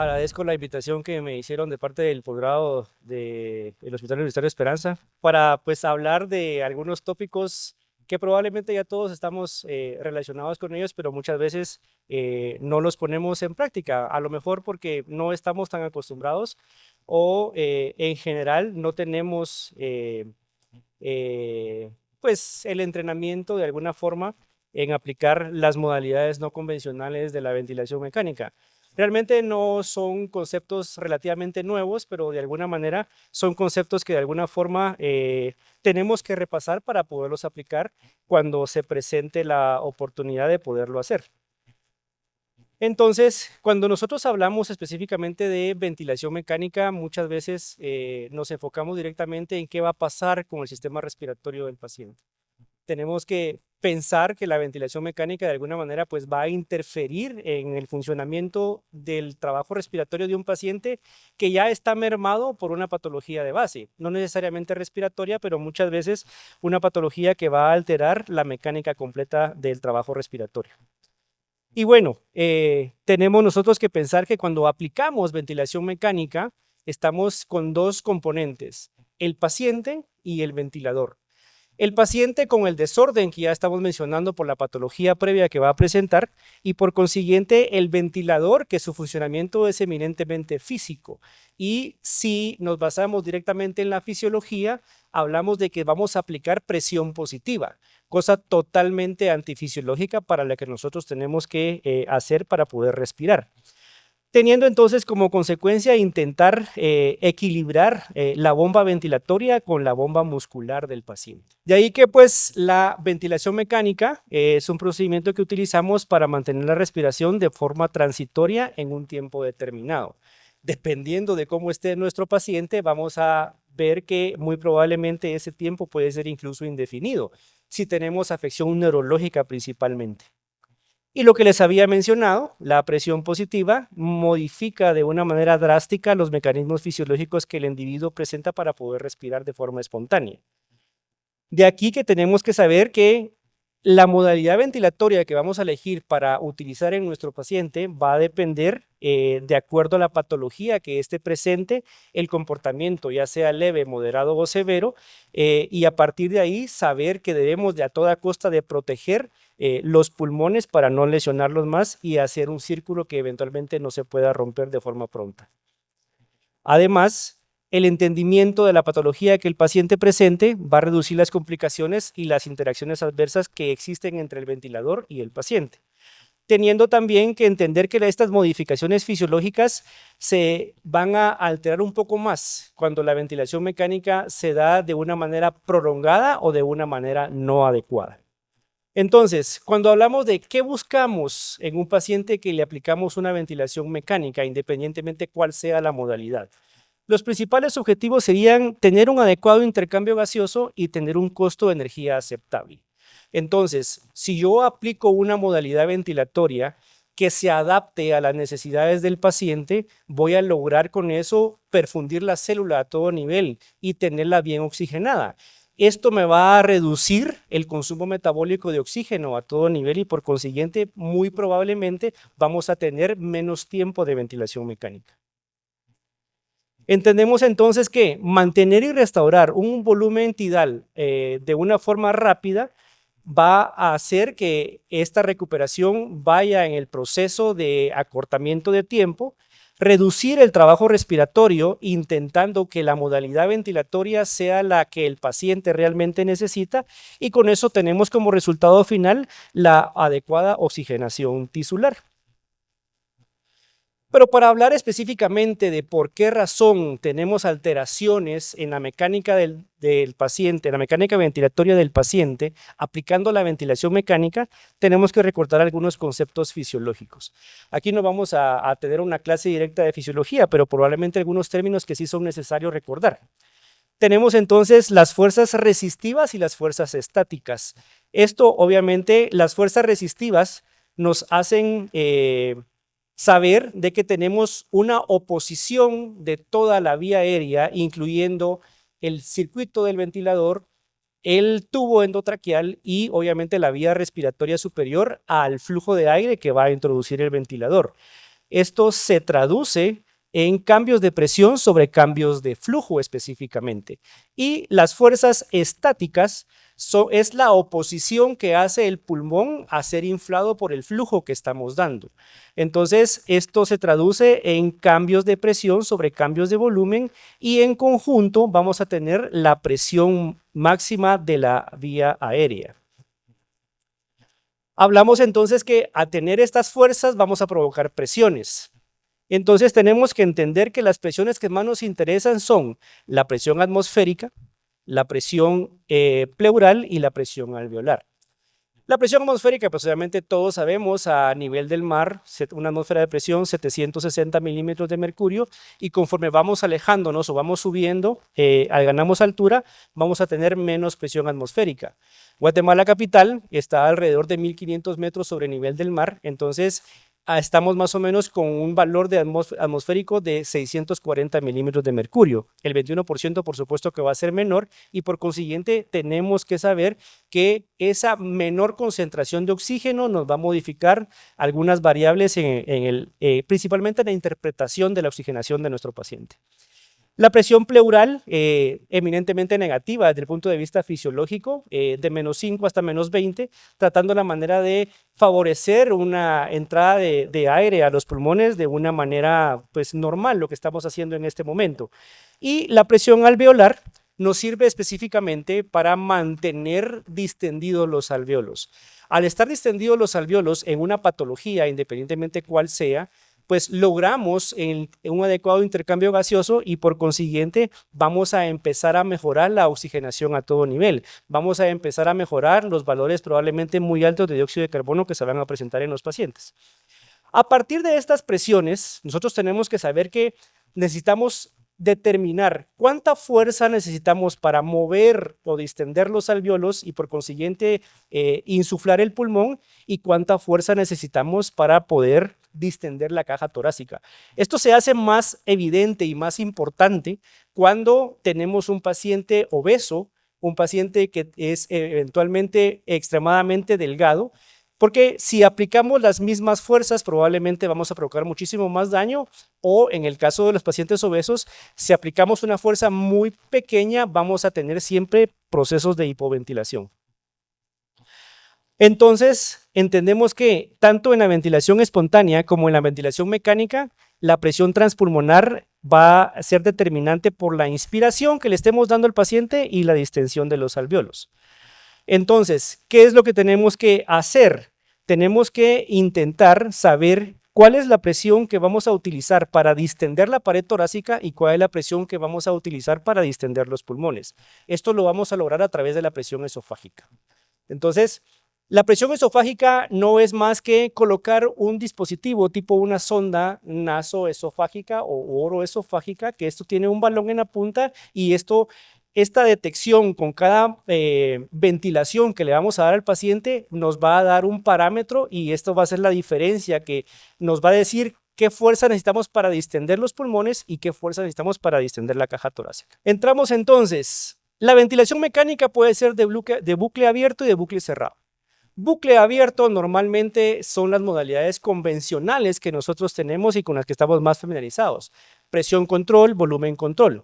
Agradezco la invitación que me hicieron de parte del posgrado del Hospital Universitario Esperanza para pues hablar de algunos tópicos que probablemente ya todos estamos relacionados con ellos, pero muchas veces no los ponemos en práctica, a lo mejor porque no estamos tan acostumbrados o en general no tenemos eh, pues el entrenamiento de alguna forma en aplicar las modalidades no convencionales de la ventilación mecánica. Realmente no son conceptos relativamente nuevos, pero de alguna manera son conceptos que de alguna forma tenemos que repasar para poderlos aplicar cuando se presente la oportunidad de poderlo hacer. Entonces, cuando nosotros hablamos específicamente de ventilación mecánica, muchas veces nos enfocamos directamente en qué va a pasar con el sistema respiratorio del paciente. Tenemos que pensar que la ventilación mecánica de alguna manera pues va a interferir en el funcionamiento del trabajo respiratorio de un paciente que ya está mermado por una patología de base, no necesariamente respiratoria, pero muchas veces una patología que va a alterar la mecánica completa del trabajo respiratorio. Y bueno, tenemos nosotros que pensar que cuando aplicamos ventilación mecánica, estamos con dos componentes, el paciente y el ventilador. El paciente con el desorden que ya estamos mencionando por la patología previa que va a presentar y por consiguiente el ventilador que su funcionamiento es eminentemente físico. Y si nos basamos directamente en la fisiología, hablamos de que vamos a aplicar presión positiva, cosa totalmente antifisiológica para la que nosotros tenemos que hacer para poder respirar, teniendo entonces como consecuencia intentar equilibrar la bomba ventilatoria con la bomba muscular del paciente. De ahí que pues la ventilación mecánica es un procedimiento que utilizamos para mantener la respiración de forma transitoria en un tiempo determinado. Dependiendo de cómo esté nuestro paciente, vamos a ver que muy probablemente ese tiempo puede ser incluso indefinido, si tenemos afección neurológica principalmente. Y lo que les había mencionado, la presión positiva modifica de una manera drástica los mecanismos fisiológicos que el individuo presenta para poder respirar de forma espontánea. De aquí que tenemos que saber que la modalidad ventilatoria que vamos a elegir para utilizar en nuestro paciente va a depender, de acuerdo a la patología que esté presente, el comportamiento, ya sea leve, moderado o severo, y a partir de ahí saber que debemos de a toda costa de proteger los pulmones para no lesionarlos más y hacer un círculo que eventualmente no se pueda romper de forma pronta. Además, el entendimiento de la patología que el paciente presente va a reducir las complicaciones y las interacciones adversas que existen entre el ventilador y el paciente, teniendo también que entender que estas modificaciones fisiológicas se van a alterar un poco más cuando la ventilación mecánica se da de una manera prolongada o de una manera no adecuada. Entonces, cuando hablamos de qué buscamos en un paciente que le aplicamos una ventilación mecánica, independientemente cuál sea la modalidad, los principales objetivos serían tener un adecuado intercambio gaseoso y tener un costo de energía aceptable. Entonces, si yo aplico una modalidad ventilatoria que se adapte a las necesidades del paciente, voy a lograr con eso perfundir la célula a todo nivel y tenerla bien oxigenada. Esto me va a reducir el consumo metabólico de oxígeno a todo nivel y por consiguiente, muy probablemente vamos a tener menos tiempo de ventilación mecánica. Entendemos entonces que mantener y restaurar un volumen tidal de una forma rápida va a hacer que esta recuperación vaya en el proceso de acortamiento de tiempo, reducir el trabajo respiratorio intentando que la modalidad ventilatoria sea la que el paciente realmente necesita y con eso tenemos como resultado final la adecuada oxigenación tisular. Pero para hablar específicamente de por qué razón tenemos alteraciones en la mecánica del paciente, en la mecánica ventilatoria del paciente, aplicando la ventilación mecánica, tenemos que recordar algunos conceptos fisiológicos. Aquí no vamos a tener una clase directa de fisiología, pero probablemente algunos términos que sí son necesarios recordar. Tenemos entonces las fuerzas resistivas y las fuerzas estáticas. Esto, obviamente, las fuerzas resistivas nos hacen saber de que tenemos una oposición de toda la vía aérea, incluyendo el circuito del ventilador, el tubo endotraqueal y obviamente la vía respiratoria superior al flujo de aire que va a introducir el ventilador. Esto se traduce en cambios de presión sobre cambios de flujo específicamente. Y las fuerzas estáticas es la oposición que hace el pulmón a ser inflado por el flujo que estamos dando. Entonces, esto se traduce en cambios de presión sobre cambios de volumen y en conjunto vamos a tener la presión máxima de la vía aérea. Hablamos entonces que a tener estas fuerzas vamos a provocar presiones. Entonces tenemos que entender que las presiones que más nos interesan son la presión atmosférica, la presión pleural y la presión alveolar. La presión atmosférica, pues obviamente todos sabemos a nivel del mar, una atmósfera de presión 760 milímetros de mercurio, y conforme vamos alejándonos o vamos subiendo, ganamos altura, vamos a tener menos presión atmosférica. Guatemala capital está alrededor de 1500 metros sobre nivel del mar, entonces estamos más o menos con un valor de atmosférico de 640 milímetros de mercurio. El 21% por supuesto que va a ser menor y por consiguiente tenemos que saber que esa menor concentración de oxígeno nos va a modificar algunas variables principalmente en la interpretación de la oxigenación de nuestro paciente. La presión pleural, eminentemente negativa desde el punto de vista fisiológico, de -5 hasta -20, tratando la manera de favorecer una entrada de aire a los pulmones de una manera pues, normal, lo que estamos haciendo en este momento. Y la presión alveolar nos sirve específicamente para mantener distendidos los alveolos. Al estar distendidos los alveolos en una patología, independientemente cuál sea, pues logramos un adecuado intercambio gaseoso y por consiguiente vamos a empezar a mejorar la oxigenación a todo nivel. Vamos a empezar a mejorar los valores probablemente muy altos de dióxido de carbono que se van a presentar en los pacientes. A partir de estas presiones, nosotros tenemos que saber que necesitamos determinar cuánta fuerza necesitamos para mover o distender los alveolos y por consiguiente insuflar el pulmón y cuánta fuerza necesitamos para poder distender la caja torácica. Esto se hace más evidente y más importante cuando tenemos un paciente obeso, un paciente que es eventualmente extremadamente delgado, porque si aplicamos las mismas fuerzas probablemente vamos a provocar muchísimo más daño o en el caso de los pacientes obesos, si aplicamos una fuerza muy pequeña vamos a tener siempre procesos de hipoventilación. Entonces, entendemos que tanto en la ventilación espontánea como en la ventilación mecánica, la presión transpulmonar va a ser determinante por la inspiración que le estemos dando al paciente y la distensión de los alveolos. Entonces, ¿qué es lo que tenemos que hacer? Tenemos que intentar saber cuál es la presión que vamos a utilizar para distender la pared torácica y cuál es la presión que vamos a utilizar para distender los pulmones. Esto lo vamos a lograr a través de la presión esofágica. Entonces, la presión esofágica no es más que colocar un dispositivo tipo una sonda nasoesofágica o oroesofágica, que esto tiene un balón en la punta y esta detección con cada ventilación que le vamos a dar al paciente nos va a dar un parámetro y esto va a ser la diferencia que nos va a decir qué fuerza necesitamos para distender los pulmones y qué fuerza necesitamos para distender la caja torácica. Entramos entonces. La ventilación mecánica puede ser de bucle abierto y de bucle cerrado. Bucle abierto normalmente son las modalidades convencionales que nosotros tenemos y con las que estamos más familiarizados. Presión control, volumen control.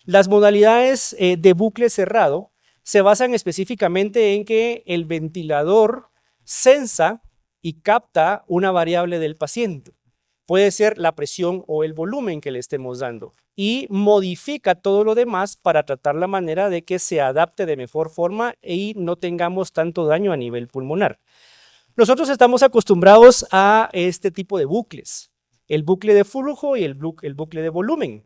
Las modalidades de bucle cerrado se basan específicamente en que el ventilador sensa y capta una variable del paciente. Puede ser la presión o el volumen que le estemos dando y modifica todo lo demás para tratar la manera de que se adapte de mejor forma y no tengamos tanto daño a nivel pulmonar. Nosotros estamos acostumbrados a este tipo de bucles, el bucle de flujo y el bucle de volumen.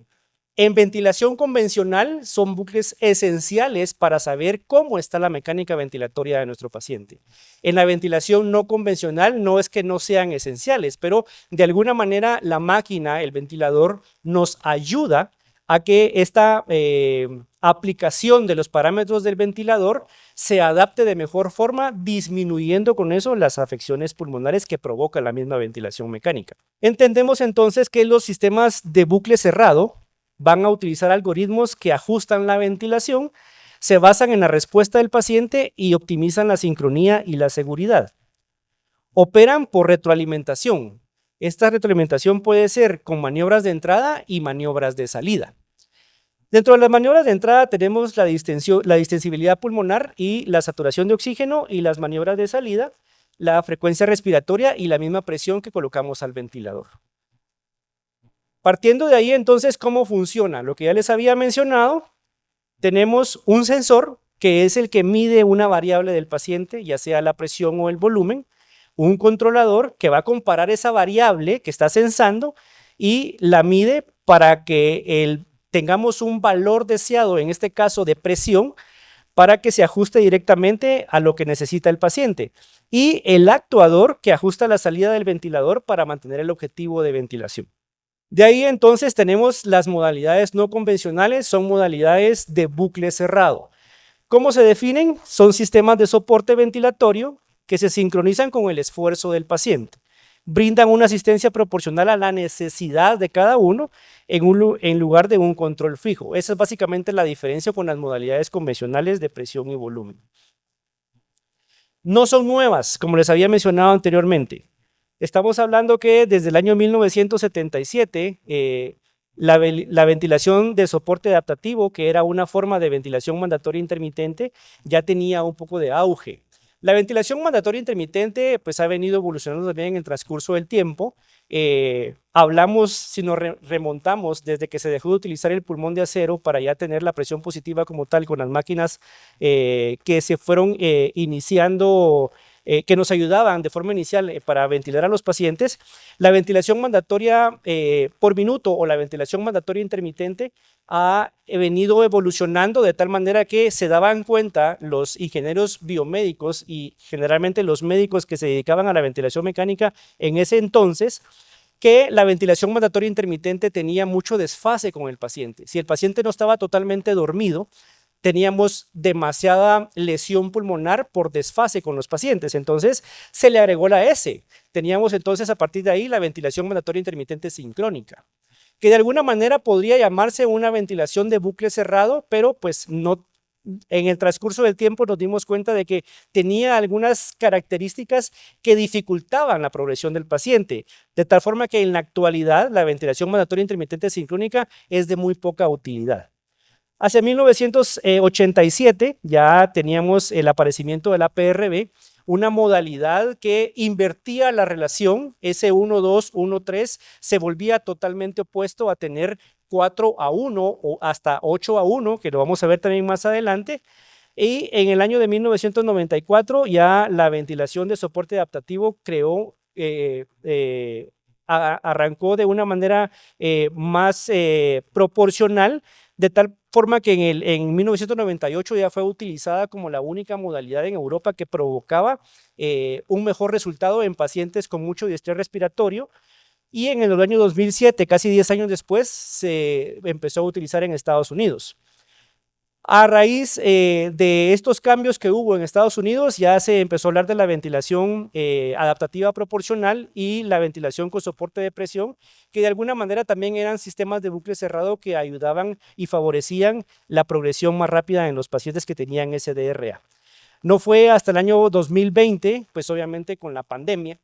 En ventilación convencional son bucles esenciales para saber cómo está la mecánica ventilatoria de nuestro paciente. En la ventilación no convencional no es que no sean esenciales, pero de alguna manera la máquina, el ventilador, nos ayuda a que esta aplicación de los parámetros del ventilador se adapte de mejor forma, disminuyendo con eso las afecciones pulmonares que provoca la misma ventilación mecánica. Entendemos entonces que los sistemas de bucle cerrado van a utilizar algoritmos que ajustan la ventilación, se basan en la respuesta del paciente y optimizan la sincronía y la seguridad. Operan por retroalimentación. Esta retroalimentación puede ser con maniobras de entrada y maniobras de salida. Dentro de las maniobras de entrada tenemos la distensibilidad pulmonar y la saturación de oxígeno, y las maniobras de salida, la frecuencia respiratoria y la misma presión que colocamos al ventilador. Partiendo de ahí, entonces, ¿cómo funciona? Lo que ya les había mencionado, tenemos un sensor que es el que mide una variable del paciente, ya sea la presión o el volumen, un controlador que va a comparar esa variable que está sensando y la mide para que tengamos un valor deseado, en este caso de presión, para que se ajuste directamente a lo que necesita el paciente, y el actuador que ajusta la salida del ventilador para mantener el objetivo de ventilación. De ahí entonces tenemos las modalidades no convencionales, son modalidades de bucle cerrado. ¿Cómo se definen? Son sistemas de soporte ventilatorio que se sincronizan con el esfuerzo del paciente. Brindan una asistencia proporcional a la necesidad de cada uno en lugar de un control fijo. Esa es básicamente la diferencia con las modalidades convencionales de presión y volumen. No son nuevas, como les había mencionado anteriormente. Estamos hablando que desde el año 1977, la ventilación de soporte adaptativo, que era una forma de ventilación mandatoria intermitente, ya tenía un poco de auge. La ventilación mandatoria intermitente pues ha venido evolucionando también en el transcurso del tiempo. Hablamos, si nos remontamos, desde que se dejó de utilizar el pulmón de acero para ya tener la presión positiva como tal con las máquinas que se fueron iniciando, que nos ayudaban de forma inicial para ventilar a los pacientes. La ventilación mandatoria por minuto o la ventilación mandatoria intermitente ha venido evolucionando de tal manera que se daban cuenta los ingenieros biomédicos y generalmente los médicos que se dedicaban a la ventilación mecánica en ese entonces, que la ventilación mandatoria intermitente tenía mucho desfase con el paciente. Si el paciente no estaba totalmente dormido, teníamos demasiada lesión pulmonar por desfase con los pacientes, entonces se le agregó la S. Teníamos entonces a partir de ahí la ventilación mandatoria intermitente sincrónica, que de alguna manera podría llamarse una ventilación de bucle cerrado, pero pues no. En el transcurso del tiempo nos dimos cuenta de que tenía algunas características que dificultaban la progresión del paciente, de tal forma que en la actualidad la ventilación mandatoria intermitente sincrónica es de muy poca utilidad. Hacia 1987 ya teníamos el aparecimiento del APRB, una modalidad que invertía la relación, S1-2, 1-3, se volvía totalmente opuesto a tener 4-1 o hasta 8-1, que lo vamos a ver también más adelante. Y en el año de 1994 ya la ventilación de soporte adaptativo arrancó de una manera más proporcional, de tal forma que en 1998 ya fue utilizada como la única modalidad en Europa que provocaba un mejor resultado en pacientes con mucho distrés respiratorio, y en el año 2007, casi 10 años después, se empezó a utilizar en Estados Unidos. A raíz de estos cambios que hubo en Estados Unidos, ya se empezó a hablar de la ventilación adaptativa proporcional y la ventilación con soporte de presión, que de alguna manera también eran sistemas de bucle cerrado que ayudaban y favorecían la progresión más rápida en los pacientes que tenían SDRA. No fue hasta el año 2020, pues obviamente con la pandemia,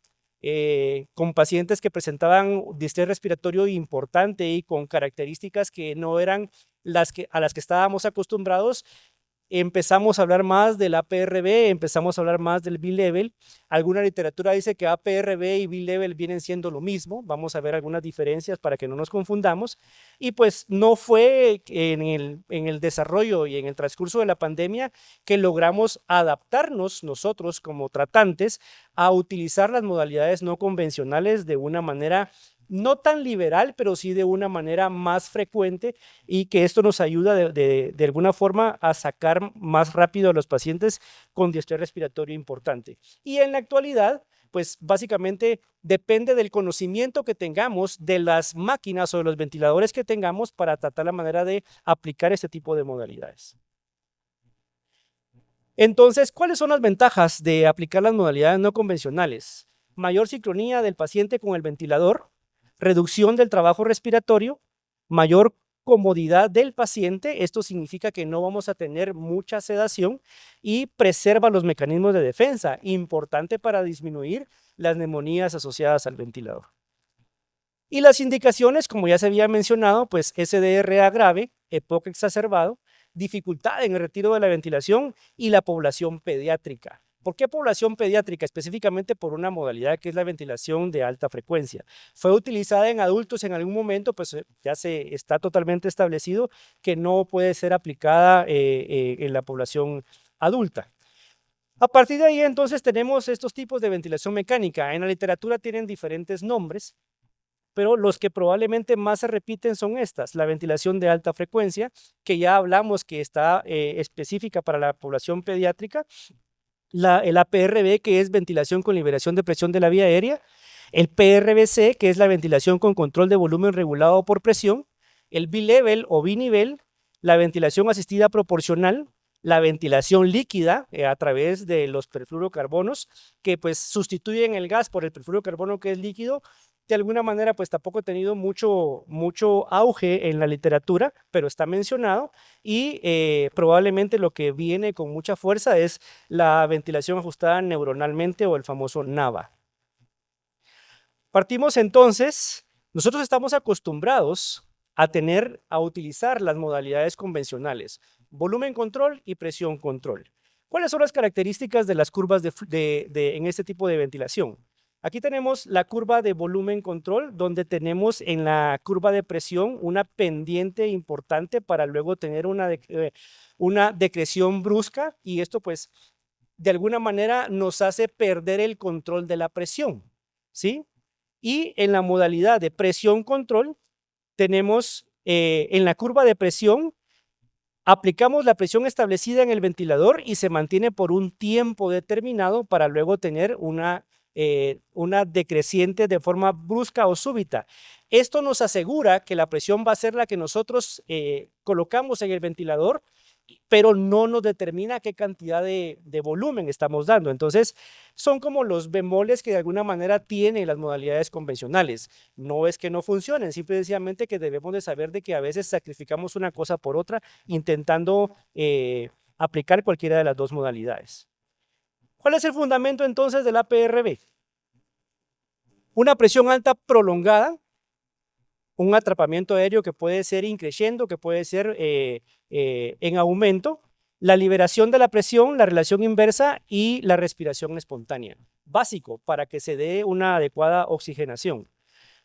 con pacientes que presentaban distrés respiratorio importante y con características que no eran a las que estábamos acostumbrados, empezamos a hablar más del APRB, empezamos a hablar más del B-Level. Alguna literatura dice que APRB y B-Level vienen siendo lo mismo. Vamos a ver algunas diferencias para que no nos confundamos. Y pues no fue en el desarrollo y en el transcurso de la pandemia que logramos adaptarnos nosotros como tratantes a utilizar las modalidades no convencionales de una manera no tan liberal, pero sí de una manera más frecuente, y que esto nos ayuda de alguna forma a sacar más rápido a los pacientes con distrés respiratorio importante. Y en la actualidad, pues básicamente depende del conocimiento que tengamos de las máquinas o de los ventiladores que tengamos para tratar la manera de aplicar este tipo de modalidades. Entonces, ¿cuáles son las ventajas de aplicar las modalidades no convencionales? Mayor sincronía del paciente con el ventilador, reducción del trabajo respiratorio, mayor comodidad del paciente. Esto significa que no vamos a tener mucha sedación y preserva los mecanismos de defensa, importante para disminuir las neumonías asociadas al ventilador. Y las indicaciones, como ya se había mencionado, pues SDRA grave, EPOC exacerbado, dificultad en el retiro de la ventilación y la población pediátrica. ¿Por qué población pediátrica? Específicamente por una modalidad que es la ventilación de alta frecuencia. Fue utilizada en adultos en algún momento, pues ya se está totalmente establecido que no puede ser aplicada en la población adulta. A partir de ahí, entonces, tenemos estos tipos de ventilación mecánica. En la literatura tienen diferentes nombres, pero los que probablemente más se repiten son estas: la ventilación de alta frecuencia, que ya hablamos que está específica para la población pediátrica, el APRB, que es ventilación con liberación de presión de la vía aérea, el PRBC, que es la ventilación con control de volumen regulado por presión, el bilevel o binivel, la ventilación asistida proporcional, la ventilación líquida a través de los perfluorocarbonos, que pues sustituyen el gas por el perfluorocarbono que es líquido. De alguna manera pues tampoco ha tenido mucho auge en la literatura, pero está mencionado, y probablemente lo que viene con mucha fuerza es la ventilación ajustada neuronalmente, o el famoso NAVA. Partimos entonces, nosotros estamos acostumbrados a utilizar las modalidades convencionales: volumen control y presión control. ¿Cuáles son las características de las curvas en este tipo de ventilación? Aquí tenemos la curva de volumen control, donde tenemos en la curva de presión una pendiente importante para luego tener una decreción brusca, y esto pues de alguna manera nos hace perder el control de la presión, ¿sí? Y en la modalidad de presión control tenemos en la curva de presión, aplicamos la presión establecida en el ventilador y se mantiene por un tiempo determinado para luego tener una decreciente de forma brusca o súbita. Esto nos asegura que la presión va a ser la que nosotros colocamos en el ventilador, pero no nos determina qué cantidad de volumen estamos dando. Entonces, son como los bemoles que de alguna manera tienen las modalidades convencionales. No es que no funcionen, simplemente que debemos de saber de que a veces sacrificamos una cosa por otra, intentando aplicar cualquiera de las dos modalidades. ¿Cuál es el fundamento entonces del APRB? Una presión alta prolongada, un atrapamiento aéreo que puede ser increciendo, que puede ser en aumento, la liberación de la presión, la relación inversa y la respiración espontánea. Básico para que se dé una adecuada oxigenación.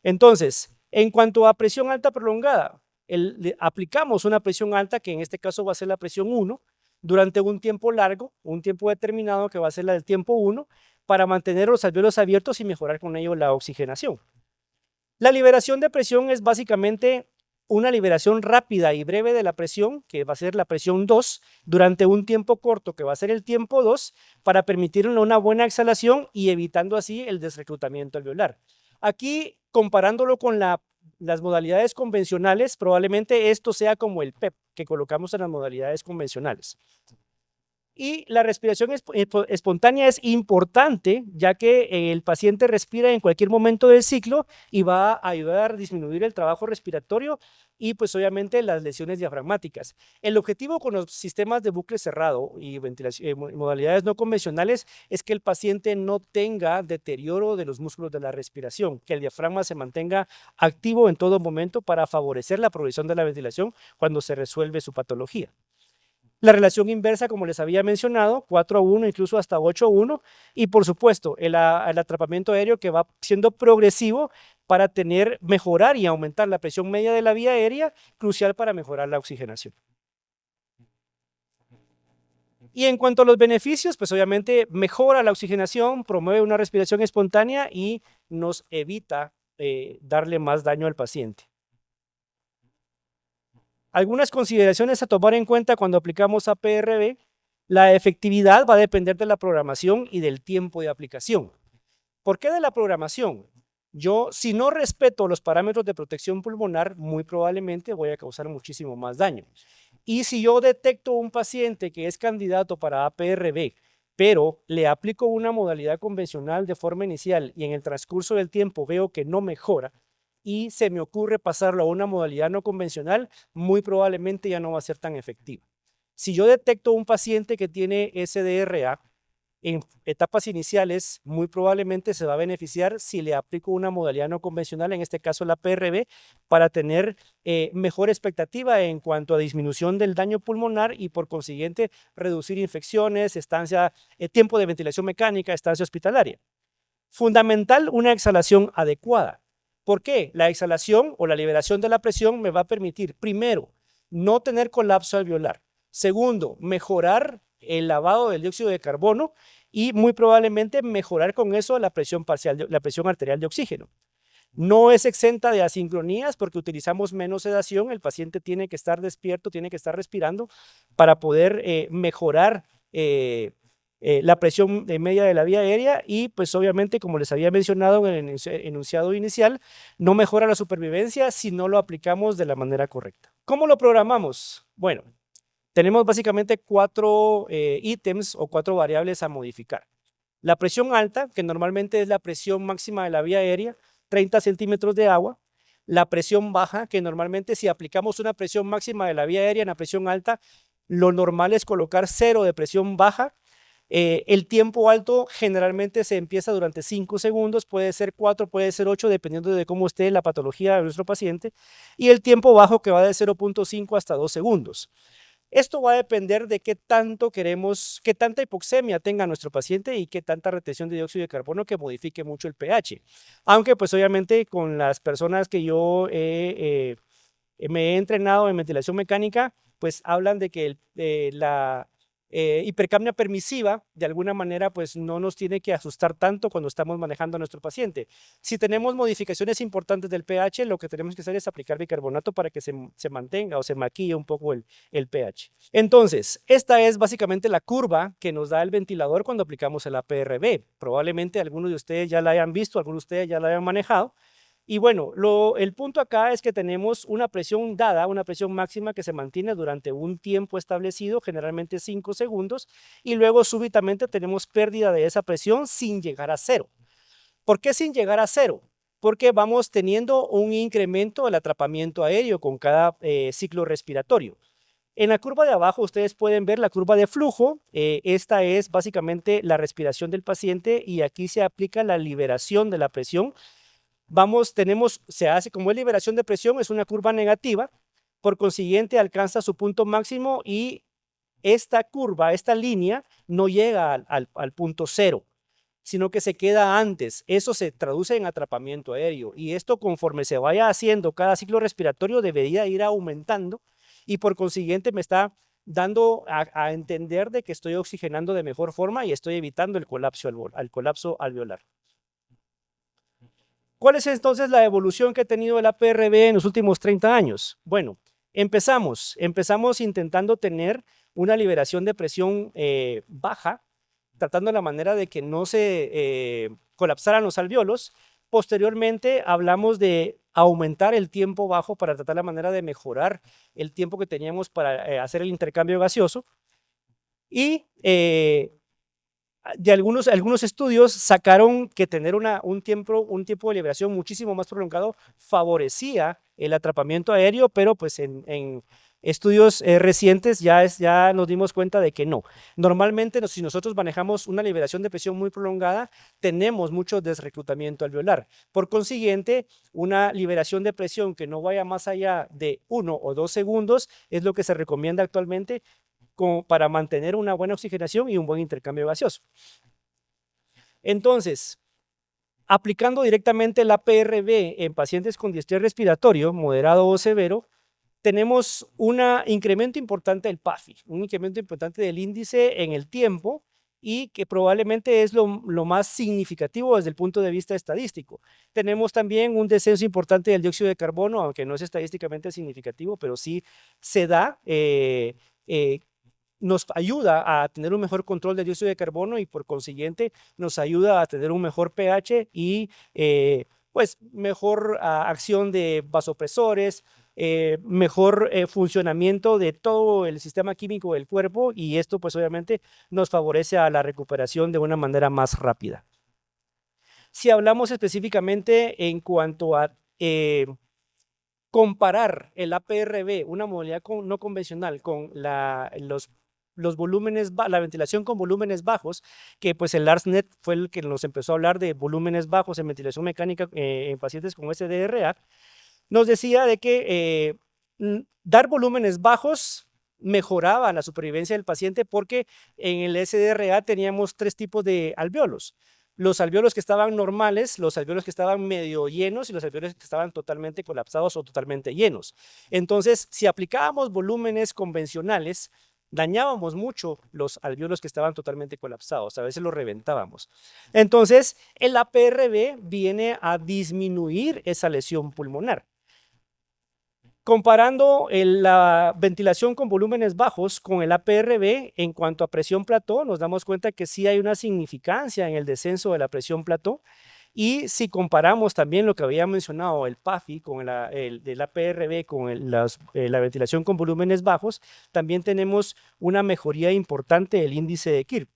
Entonces, en cuanto a presión alta prolongada, aplicamos una presión alta, que en este caso va a ser la presión 1, durante un tiempo largo, un tiempo determinado que va a ser la del tiempo 1, para mantener los alvéolos abiertos y mejorar con ello la oxigenación. La liberación de presión es básicamente una liberación rápida y breve de la presión, que va a ser la presión 2, durante un tiempo corto, que va a ser el tiempo 2, para permitir una buena exhalación y evitando así el desreclutamiento alveolar. Aquí, comparándolo con las modalidades convencionales, probablemente esto sea como el PEP que colocamos en las modalidades convencionales. Y la respiración espontánea es importante, ya que el paciente respira en cualquier momento del ciclo y va a ayudar a disminuir el trabajo respiratorio y pues obviamente las lesiones diafragmáticas. El objetivo con los sistemas de bucle cerrado y modalidades no convencionales es que el paciente no tenga deterioro de los músculos de la respiración, que el diafragma se mantenga activo en todo momento para favorecer la progresión de la ventilación cuando se resuelve su patología. La relación inversa, como les había mencionado, 4:1, incluso hasta 8:1, y por supuesto el atrapamiento aéreo, que va siendo progresivo para mejorar y aumentar la presión media de la vía aérea, crucial para mejorar la oxigenación. Y en cuanto a los beneficios, pues obviamente mejora la oxigenación, promueve una respiración espontánea y nos evita darle más daño al paciente. Algunas consideraciones a tomar en cuenta cuando aplicamos APRB: la efectividad va a depender de la programación y del tiempo de aplicación. ¿Por qué de la programación? Yo, si no respeto los parámetros de protección pulmonar, muy probablemente voy a causar muchísimo más daño. Y si yo detecto un paciente que es candidato para APRB, pero le aplico una modalidad convencional de forma inicial y en el transcurso del tiempo veo que no mejora, y se me ocurre pasarlo a una modalidad no convencional, muy probablemente ya no va a ser tan efectiva. Si yo detecto un paciente que tiene SDRA en etapas iniciales muy probablemente se va a beneficiar si le aplico una modalidad no convencional, en este caso la PRV, para tener mejor expectativa en cuanto a disminución del daño pulmonar y por consiguiente reducir infecciones, tiempo de ventilación mecánica, estancia hospitalaria. Fundamental, una exhalación adecuada. ¿Por qué? La exhalación o la liberación de la presión me va a permitir, primero, no tener colapso alveolar. Segundo, mejorar el lavado del dióxido de carbono y muy probablemente mejorar con eso la presión parcial, la presión arterial de oxígeno. No es exenta de asincronías porque utilizamos menos sedación, el paciente tiene que estar despierto, tiene que estar respirando para poder mejorar la presión media de la vía aérea y pues obviamente, como les había mencionado en el enunciado inicial, no mejora la supervivencia si no lo aplicamos de la manera correcta. ¿Cómo lo programamos? Bueno, tenemos básicamente 4 ítems o 4 variables a modificar. La presión alta, que normalmente es la presión máxima de la vía aérea, 30 centímetros de agua. La presión baja, que normalmente si aplicamos una presión máxima de la vía aérea en la presión alta, lo normal es colocar 0 de presión baja. El tiempo alto generalmente se empieza durante 5 segundos, puede ser 4, puede ser 8, dependiendo de cómo esté la patología de nuestro paciente. Y el tiempo bajo que va de 0.5 hasta 2 segundos. Esto va a depender de qué tanto queremos, qué tanta hipoxemia tenga nuestro paciente y qué tanta retención de dióxido de carbono que modifique mucho el pH. Aunque pues obviamente con las personas que yo me he entrenado en ventilación mecánica, pues hablan de que la hipercapnia permisiva de alguna manera pues no nos tiene que asustar tanto cuando estamos manejando a nuestro paciente. Si tenemos modificaciones importantes del pH, lo que tenemos que hacer es aplicar bicarbonato para que se mantenga o se maquille un poco el pH. Entonces, esta es básicamente la curva que nos da el ventilador cuando aplicamos el APRB. Probablemente algunos de ustedes ya la hayan visto, algunos de ustedes ya la hayan manejado. Y bueno, el punto acá es que tenemos una presión dada, una presión máxima que se mantiene durante un tiempo establecido, generalmente 5 segundos, y luego súbitamente tenemos pérdida de esa presión sin llegar a 0. ¿Por qué sin llegar a 0? Porque vamos teniendo un incremento del atrapamiento aéreo con cada ciclo respiratorio. En la curva de abajo ustedes pueden ver la curva de flujo. Esta es básicamente la respiración del paciente y aquí se aplica la liberación de la presión. Se hace como es liberación de presión, es una curva negativa, por consiguiente alcanza su punto máximo y esta curva, esta línea, no llega al punto 0, sino que se queda antes. Eso se traduce en atrapamiento aéreo y esto conforme se vaya haciendo cada ciclo respiratorio debería ir aumentando y por consiguiente me está dando a entender de que estoy oxigenando de mejor forma y estoy evitando el colapso alveolar. ¿Cuál es entonces la evolución que ha tenido el APRB en los últimos 30 años? Bueno, empezamos intentando tener una liberación de presión baja, tratando la manera de que no se colapsaran los alveolos. Posteriormente hablamos de aumentar el tiempo bajo para tratar la manera de mejorar el tiempo que teníamos para hacer el intercambio gaseoso. Y de algunos estudios sacaron que tener un tiempo de liberación muchísimo más prolongado favorecía el atrapamiento aéreo, pero pues en estudios recientes ya nos dimos cuenta de que no. Normalmente si nosotros manejamos una liberación de presión muy prolongada, tenemos mucho desreclutamiento alveolar. Por consiguiente, una liberación de presión que no vaya más allá de 1 o 2 segundos es lo que se recomienda actualmente para mantener una buena oxigenación y un buen intercambio gaseoso. Entonces, aplicando directamente el APRB en pacientes con distrés respiratorio moderado o severo, tenemos un incremento importante del PAFI, un incremento importante del índice en el tiempo y que probablemente es lo más significativo desde el punto de vista estadístico. Tenemos también un descenso importante del dióxido de carbono, aunque no es estadísticamente significativo, pero sí se da nos ayuda a tener un mejor control del dióxido de carbono y por consiguiente nos ayuda a tener un mejor pH y pues mejor acción de vasopresores, mejor funcionamiento de todo el sistema químico del cuerpo y esto pues obviamente nos favorece a la recuperación de una manera más rápida. Si hablamos específicamente en cuanto a comparar el APRB, una modalidad no convencional, con los la ventilación con volúmenes bajos, que pues el Lars Net fue el que nos empezó a hablar de volúmenes bajos en ventilación mecánica en pacientes con SDRA, nos decía de que dar volúmenes bajos mejoraba la supervivencia del paciente porque en el SDRA teníamos 3 tipos de alvéolos. Los alvéolos que estaban normales, los alvéolos que estaban medio llenos y los alvéolos que estaban totalmente colapsados o totalmente llenos. Entonces, si aplicábamos volúmenes convencionales, dañábamos mucho los alvéolos que estaban totalmente colapsados, a veces los reventábamos. Entonces, el APRB viene a disminuir esa lesión pulmonar. Comparando la ventilación con volúmenes bajos con el APRB, en cuanto a presión plató, nos damos cuenta que sí hay una significancia en el descenso de la presión plató. Y si comparamos también lo que había mencionado, el PAFI con el APRB con la ventilación con volúmenes bajos, también tenemos una mejoría importante del índice de Kirk.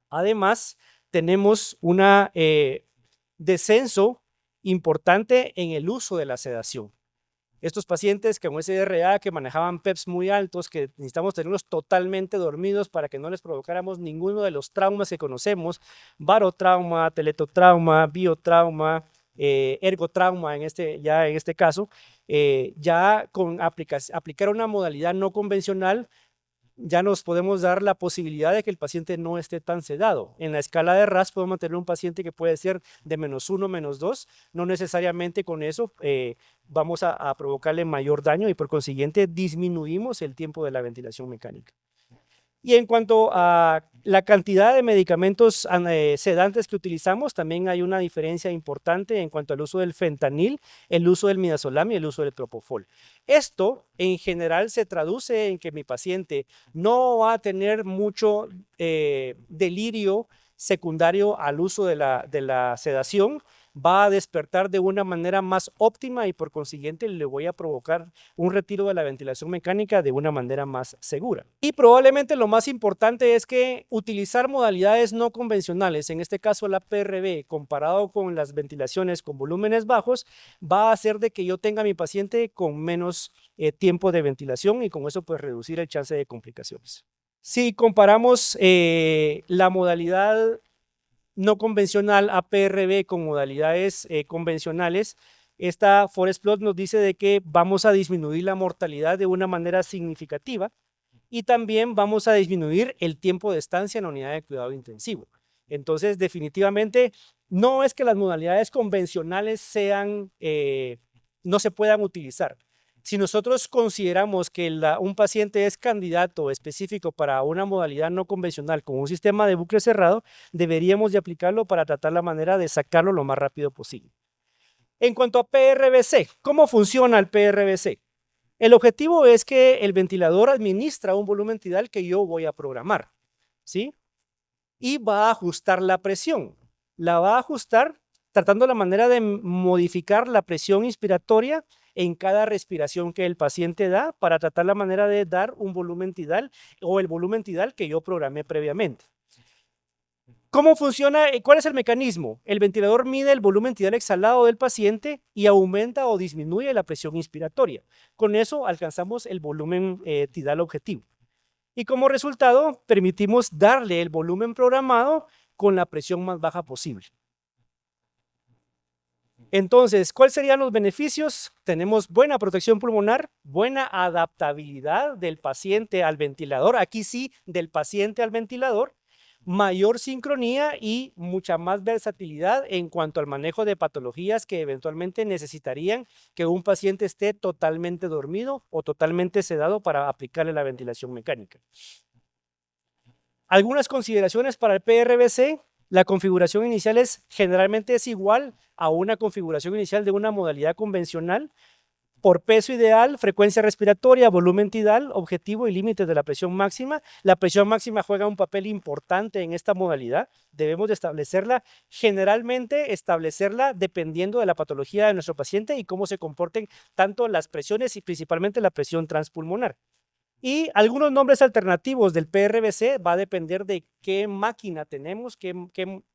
Además, tenemos un descenso importante en el uso de la sedación. Estos pacientes con SDRA que manejaban PEPs muy altos, que necesitamos tenerlos totalmente dormidos para que no les provocáramos ninguno de los traumas que conocemos, barotrauma, teletotrauma, biotrauma, ergotrauma en este caso, ya con aplicar una modalidad no convencional, ya nos podemos dar la posibilidad de que el paciente no esté tan sedado. En la escala de RAS podemos tener un paciente que puede ser de -1, -2, no necesariamente con eso vamos a provocarle mayor daño y por consiguiente disminuimos el tiempo de la ventilación mecánica. Y en cuanto a la cantidad de medicamentos sedantes que utilizamos, también hay una diferencia importante en cuanto al uso del fentanil, el uso del midazolam y el uso del propofol. Esto en general se traduce en que mi paciente no va a tener mucho delirio secundario al uso de la sedación, va a despertar de una manera más óptima y por consiguiente le voy a provocar un retiro de la ventilación mecánica de una manera más segura. Y probablemente lo más importante es que utilizar modalidades no convencionales, en este caso la PRB, comparado con las ventilaciones con volúmenes bajos, va a hacer de que yo tenga a mi paciente con menos tiempo de ventilación y con eso pues reducir el chance de complicaciones. Si comparamos la modalidad no convencional APRB con modalidades convencionales, esta Forest Plot nos dice de que vamos a disminuir la mortalidad de una manera significativa y también vamos a disminuir el tiempo de estancia en la unidad de cuidado intensivo. Entonces, definitivamente, no es que las modalidades convencionales no se puedan utilizar. Si nosotros consideramos que un paciente es candidato específico para una modalidad no convencional con un sistema de bucle cerrado, deberíamos de aplicarlo para tratar la manera de sacarlo lo más rápido posible. En cuanto a PRBC, ¿cómo funciona el PRBC? El objetivo es que el ventilador administra un volumen tidal que yo voy a programar, ¿sí? Y va a ajustar la presión. La va a ajustar tratando la manera de modificar la presión inspiratoria en cada respiración que el paciente da para tratar la manera de dar un volumen tidal o el volumen tidal que yo programé previamente. ¿Cómo funciona? ¿Cuál es el mecanismo? El ventilador mide el volumen tidal exhalado del paciente y aumenta o disminuye la presión inspiratoria. Con eso alcanzamos el volumen tidal objetivo. Y como resultado, permitimos darle el volumen programado con la presión más baja posible. Entonces, ¿cuáles serían los beneficios? Tenemos buena protección pulmonar, buena adaptabilidad del paciente al ventilador, aquí sí, del paciente al ventilador, mayor sincronía y mucha más versatilidad en cuanto al manejo de patologías que eventualmente necesitarían que un paciente esté totalmente dormido o totalmente sedado para aplicarle la ventilación mecánica. Algunas consideraciones para el PRBC. La configuración inicial generalmente es igual a una configuración inicial de una modalidad convencional por peso ideal, frecuencia respiratoria, volumen tidal, objetivo y límites de la presión máxima. La presión máxima juega un papel importante en esta modalidad. Debemos de establecerla, generalmente establecerla dependiendo de la patología de nuestro paciente y cómo se comporten tanto las presiones y principalmente la presión transpulmonar. Y algunos nombres alternativos del PRBC va a depender de qué máquina tenemos, qué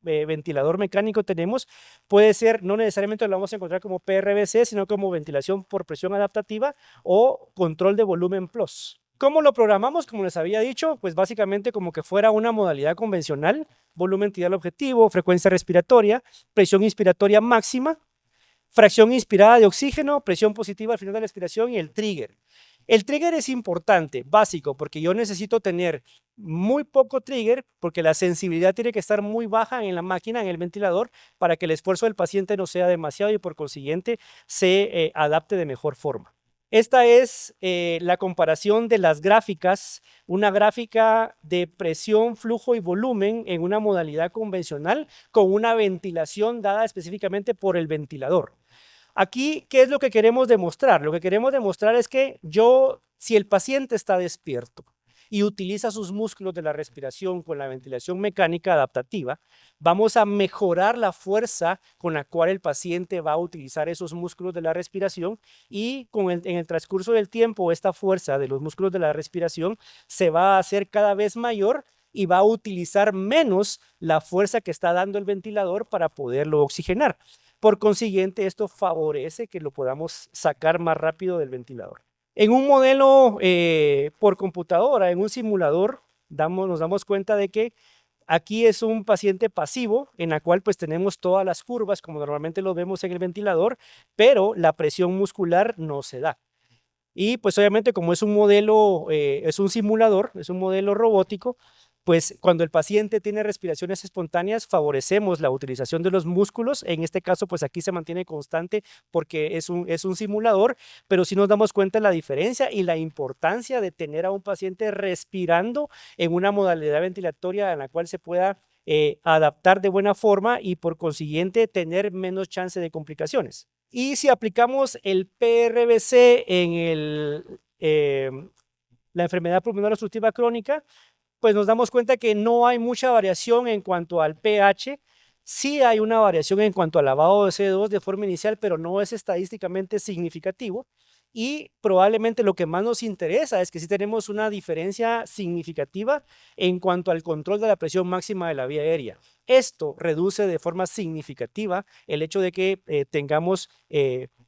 ventilador mecánico tenemos. Puede ser, no necesariamente lo vamos a encontrar como PRBC, sino como ventilación por presión adaptativa o control de volumen plus. ¿Cómo lo programamos? Como les había dicho, pues básicamente como que fuera una modalidad convencional, volumen tidal objetivo, frecuencia respiratoria, presión inspiratoria máxima, fracción inspirada de oxígeno, presión positiva al final de la expiración y el trigger. El trigger es importante, básico, porque yo necesito tener muy poco trigger, porque la sensibilidad tiene que estar muy baja en la máquina, en el ventilador, para que el esfuerzo del paciente no sea demasiado y por consiguiente se adapte de mejor forma. Esta es la comparación de las gráficas, una gráfica de presión, flujo y volumen en una modalidad convencional con una ventilación dada específicamente por el ventilador. Aquí, ¿qué es lo que queremos demostrar? Lo que queremos demostrar es que si el paciente está despierto y utiliza sus músculos de la respiración con la ventilación mecánica adaptativa, vamos a mejorar la fuerza con la cual el paciente va a utilizar esos músculos de la respiración y en el transcurso del tiempo esta fuerza de los músculos de la respiración se va a hacer cada vez mayor y va a utilizar menos la fuerza que está dando el ventilador para poderlo oxigenar. Por consiguiente, esto favorece que lo podamos sacar más rápido del ventilador. En un modelo por computadora, en un simulador, nos damos cuenta de que aquí es un paciente pasivo, en la cual pues tenemos todas las curvas, como normalmente lo vemos en el ventilador, pero la presión muscular no se da. Y pues obviamente como es un modelo, es un simulador, es un modelo robótico, pues cuando el paciente tiene respiraciones espontáneas, favorecemos la utilización de los músculos. En este caso, pues aquí se mantiene constante porque es un simulador, pero sí nos damos cuenta de la diferencia y la importancia de tener a un paciente respirando en una modalidad ventilatoria en la cual se pueda adaptar de buena forma y por consiguiente tener menos chance de complicaciones. Y si aplicamos el PRBC en la enfermedad pulmonar obstructiva crónica, pues nos damos cuenta que no hay mucha variación en cuanto al pH. Sí hay una variación en cuanto al lavado de CO2 de forma inicial, pero no es estadísticamente significativo. Y probablemente lo que más nos interesa es que sí tenemos una diferencia significativa en cuanto al control de la presión máxima de la vía aérea. Esto reduce de forma significativa el hecho de que tengamos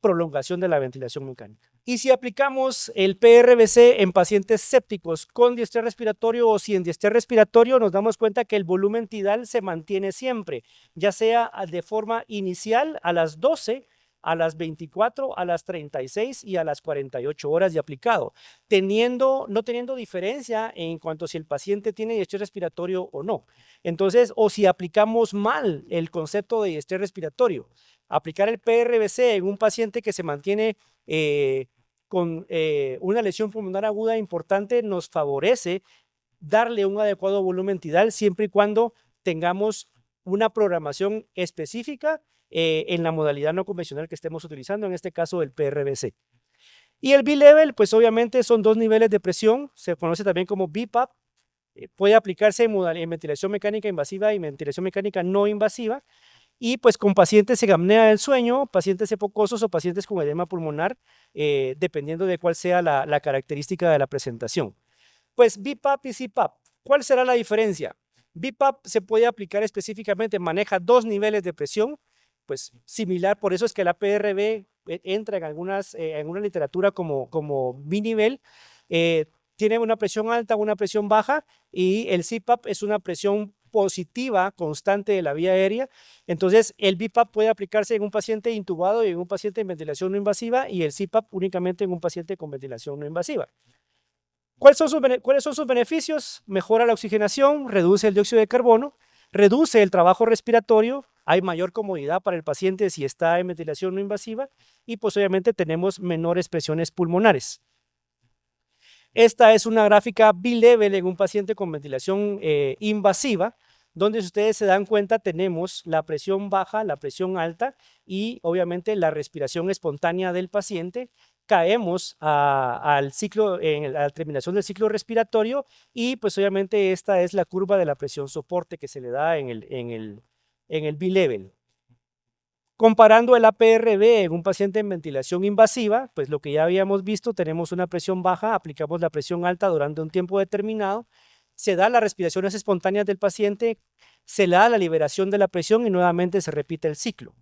prolongación de la ventilación mecánica. Y si aplicamos el PRBC en pacientes sépticos con diestrés respiratorio o sin diestrés respiratorio, nos damos cuenta que el volumen tidal se mantiene siempre, ya sea de forma inicial a las 12, a las 24, a las 36 y a las 48 horas de aplicado, no teniendo diferencia en cuanto a si el paciente tiene diestrés respiratorio o no. Entonces, o si aplicamos mal el concepto de diestrés respiratorio, aplicar el PRBC en un paciente que se mantiene con una lesión pulmonar aguda importante nos favorece darle un adecuado volumen tidal siempre y cuando tengamos una programación específica en la modalidad no convencional que estemos utilizando, en este caso el PRBC. Y el B-Level, pues obviamente son dos niveles de presión, se conoce también como BPAP, puede aplicarse en ventilación mecánica invasiva y ventilación mecánica no invasiva, y pues con pacientes en apnea del sueño, pacientes hipocosos o pacientes con edema pulmonar, dependiendo de cuál sea la característica de la presentación. Pues BPAP y CPAP, ¿cuál será la diferencia? BPAP se puede aplicar específicamente, maneja dos niveles de presión, pues similar, por eso es que la PRB entra en alguna literatura como binivel, tiene una presión alta, una presión baja, y el CPAP es una presión positiva constante de la vía aérea. Entonces el BPAP puede aplicarse en un paciente intubado y en un paciente en ventilación no invasiva, y el CPAP únicamente en un paciente con ventilación no invasiva. ¿Cuáles son sus beneficios? Mejora la oxigenación, reduce el dióxido de carbono, reduce el trabajo respiratorio, hay mayor comodidad para el paciente si está en ventilación no invasiva, y pues obviamente tenemos menores presiones pulmonares. Esta es una gráfica B-Level en un paciente con ventilación invasiva, donde si ustedes se dan cuenta tenemos la presión baja, la presión alta y obviamente la respiración espontánea del paciente. Caemos al ciclo, a la terminación del ciclo respiratorio, y pues obviamente esta es la curva de la presión soporte que se le da en el B-Level. Comparando el APRB en un paciente en ventilación invasiva, pues lo que ya habíamos visto, tenemos una presión baja, aplicamos la presión alta durante un tiempo determinado, se da las respiraciones espontáneas del paciente, se le da la liberación de la presión y nuevamente se repite el ciclo.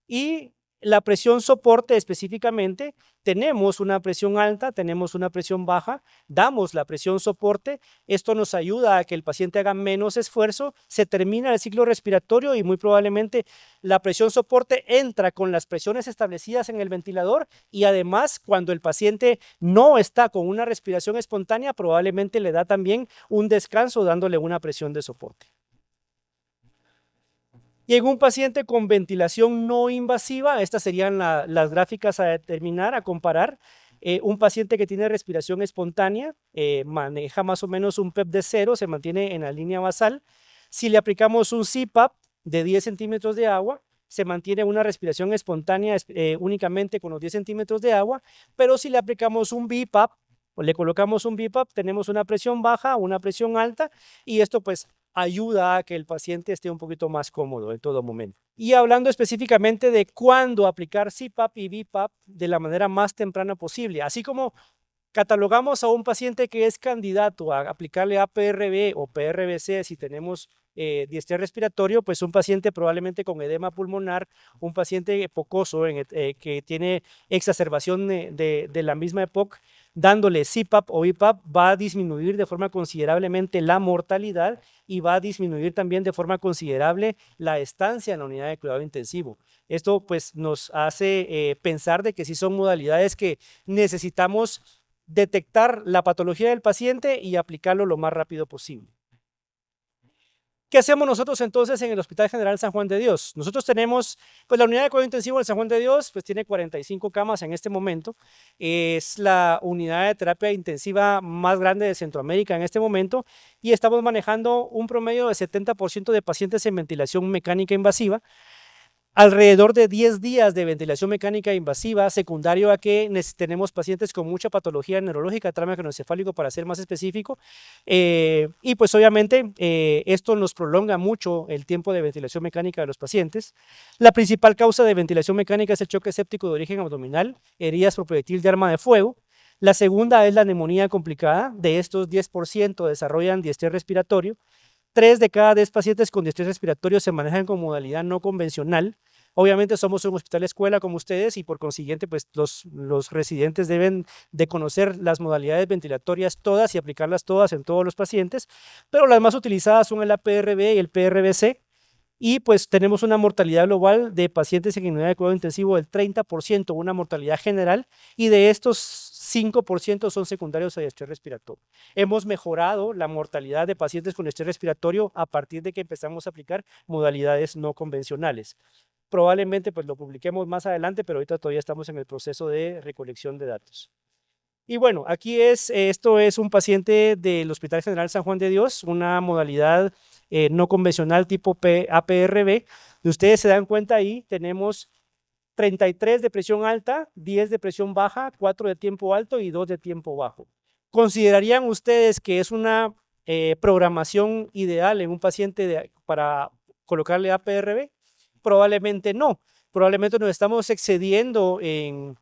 Y La presión soporte específicamente, tenemos una presión alta, tenemos una presión baja, damos la presión soporte, esto nos ayuda a que el paciente haga menos esfuerzo, se termina el ciclo respiratorio y muy probablemente la presión soporte entra con las presiones establecidas en el ventilador y además cuando el paciente no está con una respiración espontánea, probablemente le da también un descanso dándole una presión de soporte. Y en un paciente con ventilación no invasiva, estas serían las gráficas a determinar, a comparar. Un paciente que tiene respiración espontánea maneja más o menos un PEP de 0, se mantiene en la línea basal. Si le aplicamos un CPAP de 10 centímetros de agua, se mantiene una respiración espontánea únicamente con los 10 centímetros de agua, pero si le aplicamos un BiPAP, o le colocamos un BiPAP, tenemos una presión baja, una presión alta, y esto pues ayuda a que el paciente esté un poquito más cómodo en todo momento. Y hablando específicamente de cuándo aplicar CPAP y BiPAP de la manera más temprana posible, así como catalogamos a un paciente que es candidato a aplicarle APRB o PRBC si tenemos diestrés respiratorio, pues un paciente probablemente con edema pulmonar, un paciente epocoso que tiene exacerbación de la misma EPOC, dándole CPAP o BiPAP va a disminuir de forma considerablemente la mortalidad y va a disminuir también de forma considerable la estancia en la unidad de cuidado intensivo. Esto pues nos hace pensar de que sí son modalidades que necesitamos detectar la patología del paciente y aplicarlo lo más rápido posible. ¿Qué hacemos nosotros entonces en el Hospital General San Juan de Dios? Nosotros tenemos, pues la unidad de cuidado intensivo del San Juan de Dios, pues tiene 45 camas en este momento. Es la unidad de terapia intensiva más grande de Centroamérica en este momento y estamos manejando un promedio de 70% de pacientes en ventilación mecánica invasiva. Alrededor de 10 días de ventilación mecánica invasiva, secundario a que tenemos pacientes con mucha patología neurológica, trauma craneoencefálico para ser más específico, y pues obviamente esto nos prolonga mucho el tiempo de ventilación mecánica de los pacientes. La principal causa de ventilación mecánica es el choque séptico de origen abdominal, heridas por proyectil de arma de fuego. La segunda es la neumonía complicada, de estos 10% desarrollan diestrés respiratorio. 3 de cada 10 pacientes con diestrés respiratorio se manejan con modalidad no convencional. Obviamente somos un hospital escuela como ustedes y por consiguiente pues los residentes deben de conocer las modalidades ventilatorias todas y aplicarlas todas en todos los pacientes, pero las más utilizadas son el APRB y el PRBC y pues tenemos una mortalidad global de pacientes en unidad de cuidado intensivo del 30%, una mortalidad general, y de estos 5% son secundarios a estrés respiratorio. Hemos mejorado la mortalidad de pacientes con estrés respiratorio a partir de que empezamos a aplicar modalidades no convencionales. Probablemente pues lo publiquemos más adelante, pero ahorita todavía estamos en el proceso de recolección de datos. Y bueno, aquí esto es un paciente del Hospital General San Juan de Dios, una modalidad no convencional tipo APRB. De ustedes se dan cuenta ahí, tenemos 33 de presión alta, 10 de presión baja, 4 de tiempo alto y 2 de tiempo bajo. ¿Considerarían ustedes que es una programación ideal en un paciente para colocarle APRB? Probablemente no. Probablemente nos estamos excediendo en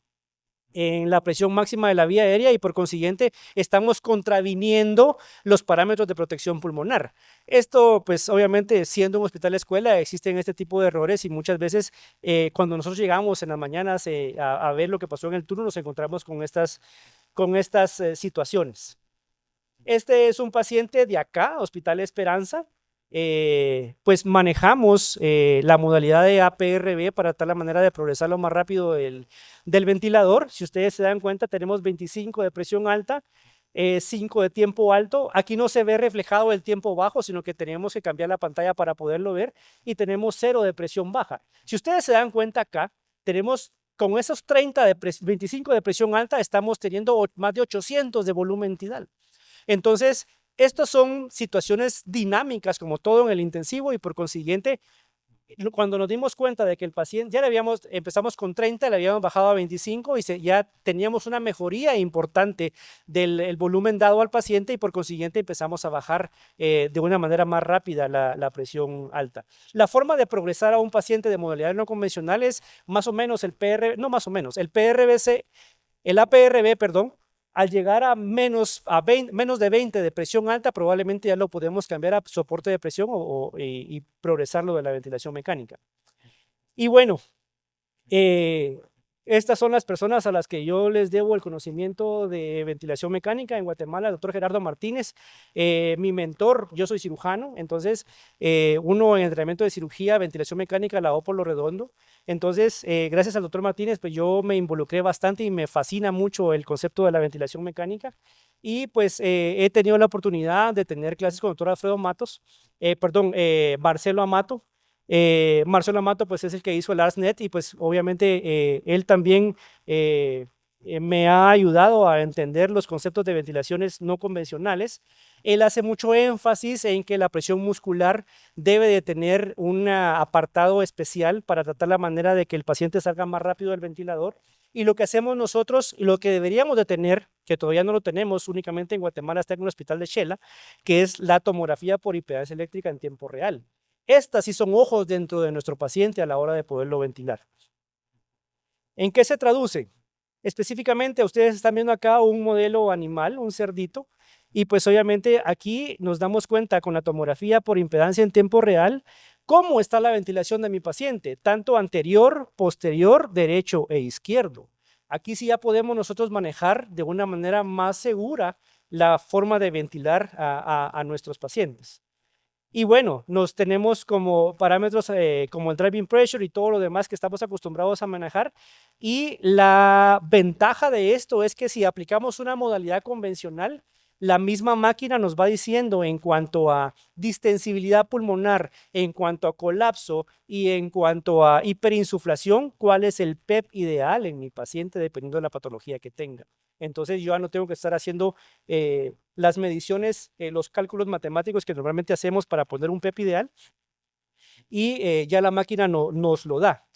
la presión máxima de la vía aérea y por consiguiente estamos contraviniendo los parámetros de protección pulmonar. Esto pues obviamente siendo un hospital escuela existen este tipo de errores y muchas veces cuando nosotros llegamos en las mañanas a ver lo que pasó en el turno nos encontramos con estas situaciones. Este es un paciente de acá, Hospital Esperanza. Pues manejamos la modalidad de APRB para tal la manera de progresar lo más rápido del ventilador. Si ustedes se dan cuenta, tenemos 25 de presión alta, 5 de tiempo alto. Aquí no se ve reflejado el tiempo bajo, sino que tenemos que cambiar la pantalla para poderlo ver y tenemos 0 de presión baja. Si ustedes se dan cuenta acá, tenemos con esos 25 de presión alta, estamos teniendo más de 800 de volumen tidal. Entonces, estas son situaciones dinámicas como todo en el intensivo y por consiguiente, cuando nos dimos cuenta de que el paciente, empezamos con 30, le habíamos bajado a 25 y ya teníamos una mejoría importante del volumen dado al paciente y por consiguiente empezamos a bajar de una manera más rápida la presión alta. La forma de progresar a un paciente de modalidad no convencional es más o menos el PRBC, el APRB, perdón. Al llegar a menos de 20 de presión alta, probablemente ya lo podemos cambiar a soporte de presión y progresarlo de la ventilación mecánica. Y bueno, Estas son las personas a las que yo les debo el conocimiento de ventilación mecánica en Guatemala, el doctor Gerardo Martínez, mi mentor. Yo soy cirujano, entonces uno en entrenamiento de cirugía, ventilación mecánica, la hago por lo redondo. Entonces, gracias al doctor Martínez, pues yo me involucré bastante y me fascina mucho el concepto de la ventilación mecánica. Y pues he tenido la oportunidad de tener clases con el doctor Alfredo Matos, Marcelo Amato. Marcelo Amato pues es el que hizo el ArsNet y pues obviamente él también me ha ayudado a entender los conceptos de ventilaciones no convencionales. Él hace mucho énfasis en que la presión muscular debe de tener un apartado especial para tratar la manera de que el paciente salga más rápido del ventilador. Y lo que hacemos nosotros, y lo que deberíamos de tener, que todavía no lo tenemos, únicamente en Guatemala está en un hospital de Shela, que es la tomografía por impedancia eléctrica en tiempo real. Estas sí son ojos dentro de nuestro paciente a la hora de poderlo ventilar. ¿En qué se traduce? Específicamente, ustedes están viendo acá un modelo animal, un cerdito, y pues obviamente aquí nos damos cuenta con la tomografía por impedancia en tiempo real cómo está la ventilación de mi paciente, tanto anterior, posterior, derecho e izquierdo. Aquí sí ya podemos nosotros manejar de una manera más segura la forma de ventilar a nuestros pacientes. Y bueno, nos tenemos como parámetros como el driving pressure y todo lo demás que estamos acostumbrados a manejar. Y la ventaja de esto es que si aplicamos una modalidad convencional, la misma máquina nos va diciendo en cuanto a distensibilidad pulmonar, en cuanto a colapso y en cuanto a hiperinsuflación, cuál es el PEP ideal en mi paciente dependiendo de la patología que tenga. Entonces yo ya no tengo que estar haciendo las mediciones, los cálculos matemáticos que normalmente hacemos para poner un PEP ideal y ya la máquina nos lo da.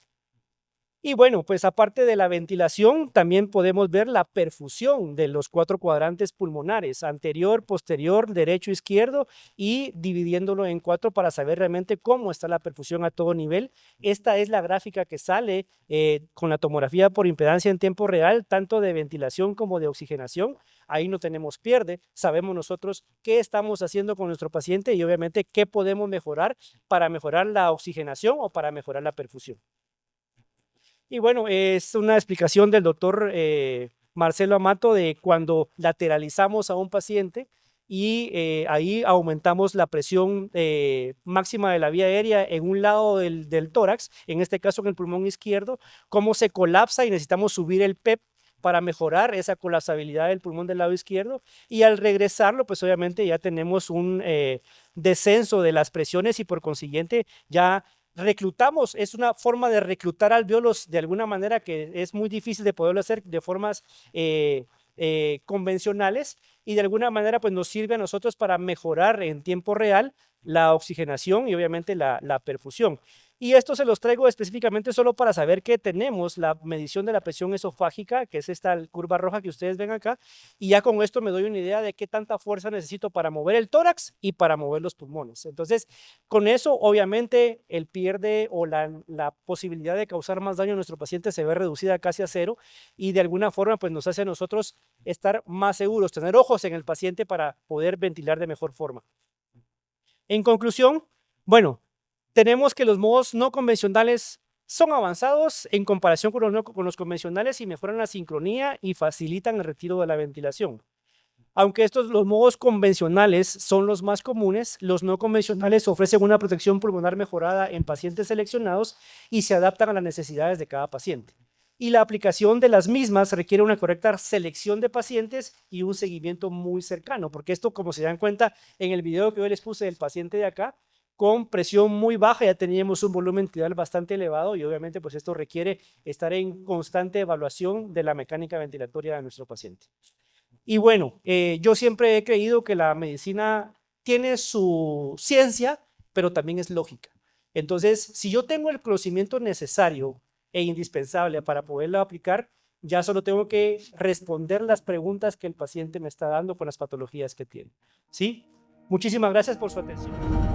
Y bueno, pues aparte de la ventilación, también podemos ver la perfusión de los 4 cuadrantes pulmonares, anterior, posterior, derecho, izquierdo, y dividiéndolo en 4 para saber realmente cómo está la perfusión a todo nivel. Esta es la gráfica que sale con la tomografía por impedancia en tiempo real, tanto de ventilación como de oxigenación. Ahí no tenemos pierde, sabemos nosotros qué estamos haciendo con nuestro paciente y obviamente qué podemos mejorar para mejorar la oxigenación o para mejorar la perfusión. Y bueno, es una explicación del doctor Marcelo Amato de cuando lateralizamos a un paciente y ahí aumentamos la presión máxima de la vía aérea en un lado del tórax, en este caso en el pulmón izquierdo, cómo se colapsa y necesitamos subir el PEP para mejorar esa colapsabilidad del pulmón del lado izquierdo, y al regresarlo pues obviamente ya tenemos un descenso de las presiones y por consiguiente ya reclutamos. Es una forma de reclutar alvéolos de alguna manera que es muy difícil de poderlo hacer de formas convencionales, y de alguna manera pues nos sirve a nosotros para mejorar en tiempo real la oxigenación y obviamente la perfusión. Y esto se los traigo específicamente solo para saber que tenemos la medición de la presión esofágica, que es esta curva roja que ustedes ven acá, y ya con esto me doy una idea de qué tanta fuerza necesito para mover el tórax y para mover los pulmones. Entonces, con eso, obviamente, el pierde o la posibilidad de causar más daño a nuestro paciente se ve reducida casi a cero, y de alguna forma, pues nos hace a nosotros estar más seguros, tener ojos en el paciente para poder ventilar de mejor forma. En conclusión, bueno, tenemos que los modos no convencionales son avanzados en comparación con los convencionales y mejoran la sincronía y facilitan el retiro de la ventilación. Aunque los modos convencionales son los más comunes, los no convencionales ofrecen una protección pulmonar mejorada en pacientes seleccionados y se adaptan a las necesidades de cada paciente. Y la aplicación de las mismas requiere una correcta selección de pacientes y un seguimiento muy cercano, porque esto, como se dan cuenta en el video que yo les puse del paciente de acá, con presión muy baja ya teníamos un volumen tidal bastante elevado, y obviamente pues esto requiere estar en constante evaluación de la mecánica ventilatoria de nuestro paciente. Y bueno, yo siempre he creído que la medicina tiene su ciencia, pero también es lógica. Entonces, si yo tengo el conocimiento necesario e indispensable para poderlo aplicar, ya solo tengo que responder las preguntas que el paciente me está dando con las patologías que tiene. ¿Sí? Muchísimas gracias por su atención.